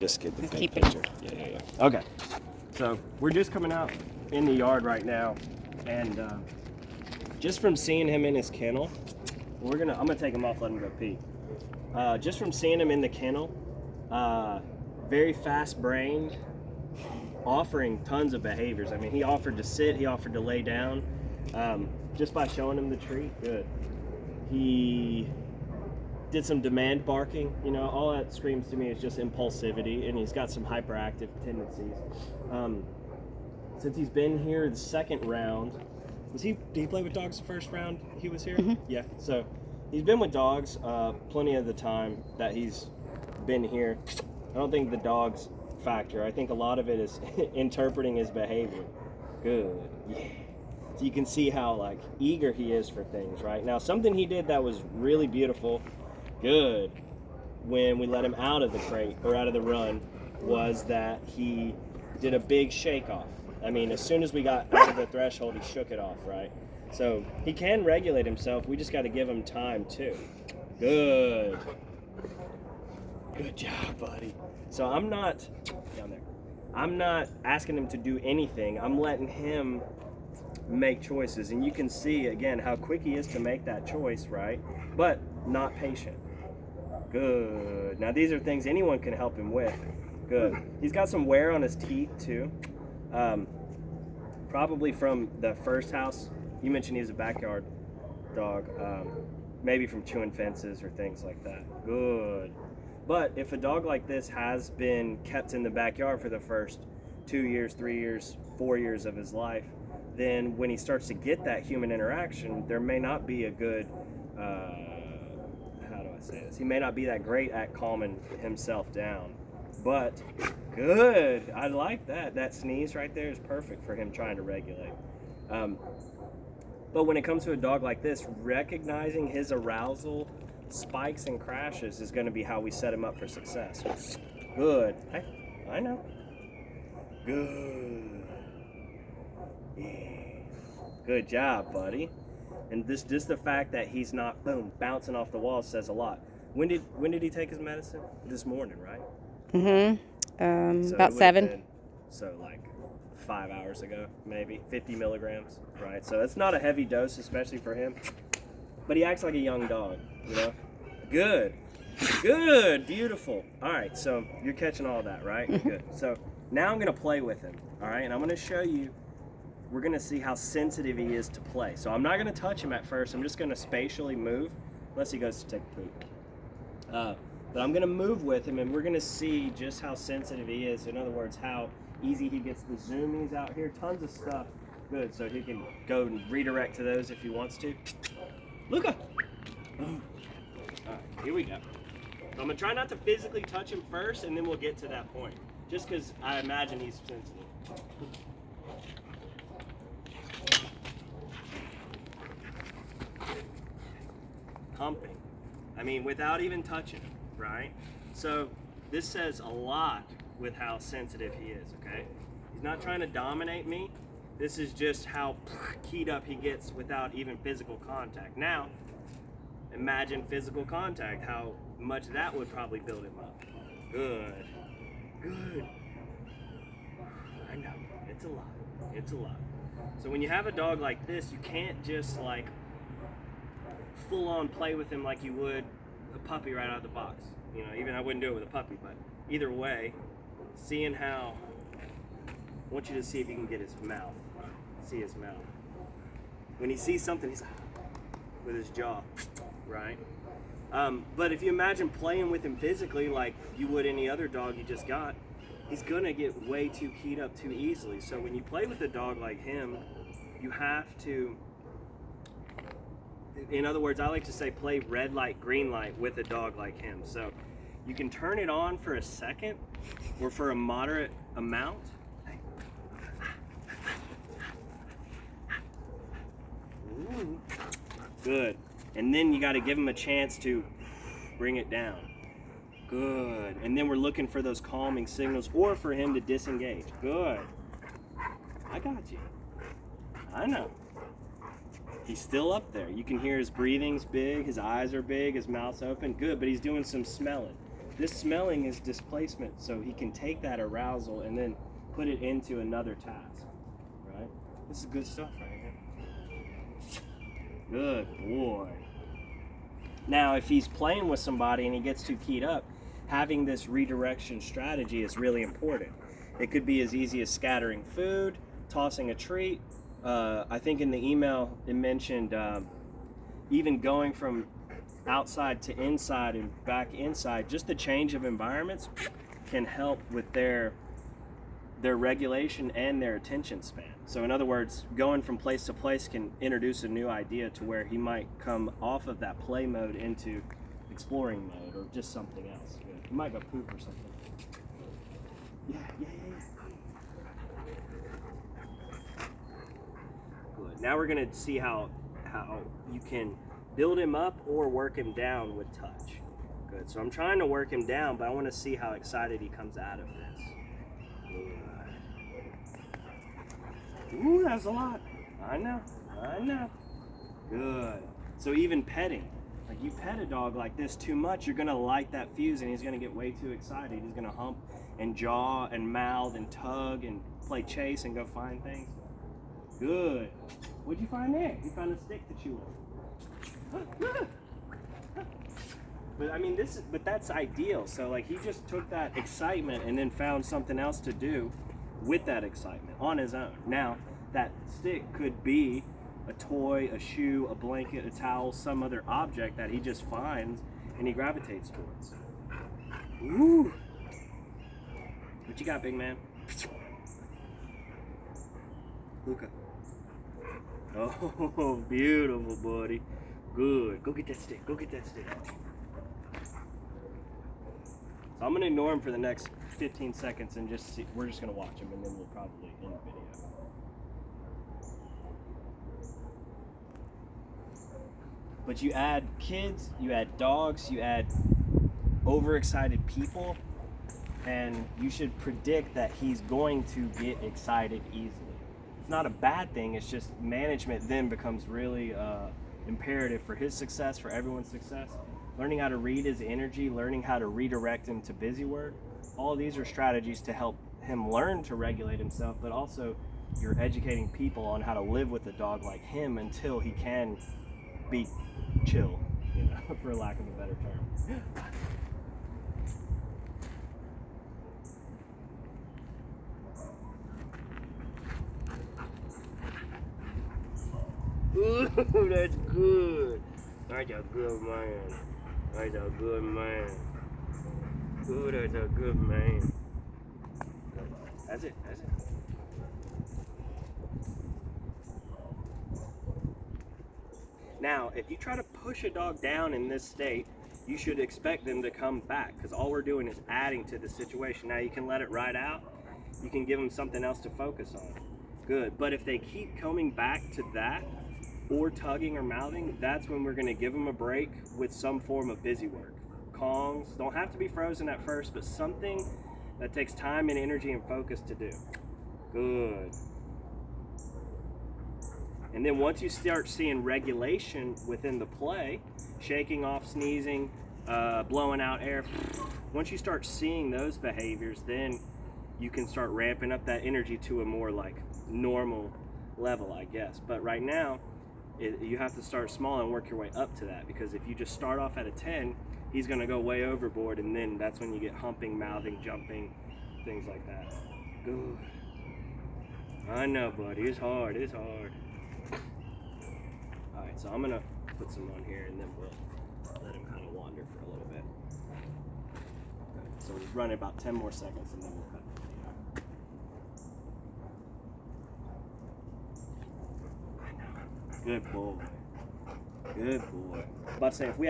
Just get the big picture. Yeah. Okay. So we're just coming out in the yard right now, and just from seeing him in his kennel, I'm gonna take him off, let him go pee. Just from seeing him in the kennel, very fast-brained, offering tons of behaviors. I mean, he offered to sit, he offered to lay down, just by showing him the treat. Good. He did some demand barking. You know, all that screams to me is just impulsivity, and he's got some hyperactive tendencies. Since he's been here the second round, did he play with dogs the first round he was here? Mm-hmm. Yeah, so he's been with dogs plenty of the time that he's been here. I don't think the dogs factor. I think a lot of it is interpreting his behavior. Good, yeah. So you can see how like eager he is for things, right? Now, something he did that was really beautiful, good, when we let him out of the crate or out of the run, was that he did a big shake off. I mean, as soon as we got out of the threshold, he shook it off, right? So he can regulate himself. We just got to give him time too. Good. Good job, buddy. So I'm not asking him to do anything. I'm letting him make choices. And you can see, again, how quick he is to make that choice, right? But not patient. Good. Now, these are things anyone can help him with. Good. He's got some wear on his teeth, too. Probably from the first house. You mentioned he was a backyard dog. Maybe from chewing fences or things like that. Good. But if a dog like this has been kept in the backyard for the first 2 years, 3 years, 4 years of his life, then when he starts to get that human interaction, there may not be a good, how do I say this? He may not be that great at calming himself down. But good, I like that. That sneeze right there is perfect for him trying to regulate. But when it comes to a dog like this, recognizing his arousal spikes and crashes is going to be how we set him up for success. Good. Hey, I know. Good. Yeah. Good job, buddy. And just the fact that he's not bouncing off the wall says a lot. When did he take his medicine? This morning, right? Mm-hmm. So about 7. So like 5 hours ago, maybe 50 milligrams, right? So that's not a heavy dose, especially for him. But he acts like a young dog, you know? Good. Good. Beautiful. All right, so you're catching all that, right? Mm-hmm. Good. So now I'm going to play with him, all right? And I'm going to show you, we're going to see how sensitive he is to play. So I'm not going to touch him at first. I'm just going to spatially move, unless he goes to take a poop. But I'm going to move with him, and we're going to see just how sensitive he is. In other words, how easy he gets the zoomies out here. Tons of stuff. Good. So he can go and redirect to those if he wants to. Luka! All right, here we go. So I'm going to try not to physically touch him first, and then we'll get to that point. Just because I imagine he's sensitive. Humping. I mean, without even touching him, right? So this says a lot with how sensitive he is, okay? He's not trying to dominate me. This is just how keyed up he gets without even physical contact. Now, imagine physical contact, how much that would probably build him up. Good. Good. I know, it's a lot. It's a lot. So when you have a dog like this, you can't just like full on play with him like you would a puppy right out of the box. You know, even I wouldn't do it with a puppy, but either way, seeing how, I want you to see if you can get his mouth. See his mouth. When he sees something, he's with his jaw, right? But if you imagine playing with him physically like you would any other dog you just got, he's gonna get way too keyed up too easily. So when you play with a dog like him, you have to, in other words, I like to say play red light, green light with a dog like him. So you can turn it on for a second or for a moderate amount. Ooh. Good. And then you got to give him a chance to bring it down. Good. And then we're looking for those calming signals or for him to disengage. Good. I got you. I know. He's still up there. You can hear his breathing's big, his eyes are big, his mouth's open. Good, but he's doing some smelling. This smelling is displacement, so he can take that arousal and then put it into another task, right? This is good stuff right here. Good boy. Now, if he's playing with somebody and he gets too keyed up, having this redirection strategy is really important. It could be as easy as scattering food, tossing a treat. I think in the email it mentioned even going from outside to inside and back inside. Just the change of environments can help with their regulation and their attention span. So in other words, going from place to place can introduce a new idea to where he might come off of that play mode into exploring mode or just something else. He might go poop or something. Yeah. Good. Now we're gonna see how you can build him up or work him down with touch. Good. So I'm trying to work him down, but I want to see how excited he comes out of this. Ooh, that's a lot. I know. Good. So even petting. Like, you pet a dog like this too much, you're gonna light that fuse and he's gonna get way too excited. He's gonna hump and jaw and mouth and tug and play chase and go find things. Good. What'd you find there? You found a stick to chew on. But I mean, but that's ideal. So like, he just took that excitement and then found something else to do with that excitement on his own. Now, that stick could be a toy, a shoe, a blanket, a towel, some other object that he just finds and he gravitates towards. Ooh. What you got, big man? Luka. Oh, beautiful, buddy. Good. Go get that stick. So I'm going to ignore him for the next 15 seconds and just see. We're just going to watch him and then we'll probably end the video. But you add kids, you add dogs, you add overexcited people, and you should predict that he's going to get excited easily. It's not a bad thing, it's just management then becomes really imperative for his success, for everyone's success. Learning how to read his energy, learning how to redirect him to busy work. All these are strategies to help him learn to regulate himself, but also you're educating people on how to live with a dog like him until he can be chill, you know, for lack of a better term. Ooh, that's good. That's a good man. That's a good man. Ooh, that's a good man. That's it. Now, if you try to push a dog down in this state, you should expect them to come back, because all we're doing is adding to the situation. Now, you can let it ride out. You can give them something else to focus on. Good. But if they keep coming back to that, or tugging or mouthing, that's when we're going to give them a break with some form of busy work. Kongs don't have to be frozen at first, but something that takes time and energy and focus to do. Good. And then once you start seeing regulation within the play, shaking off, sneezing, blowing out air, once you start seeing those behaviors, then you can start ramping up that energy to a more like normal level, I guess. But right now, you have to start small and work your way up to that, because if you just start off at a 10, he's going to go way overboard, and then that's when you get humping, mouthing, jumping, things like that. Good. I know, buddy. It's hard. Alright, so I'm going to put some on here, and then we'll let him kind of wander for a little bit. Okay, so we'll run about 10 more seconds, and then we'll cut the video. Good boy. I'm about to say, if we had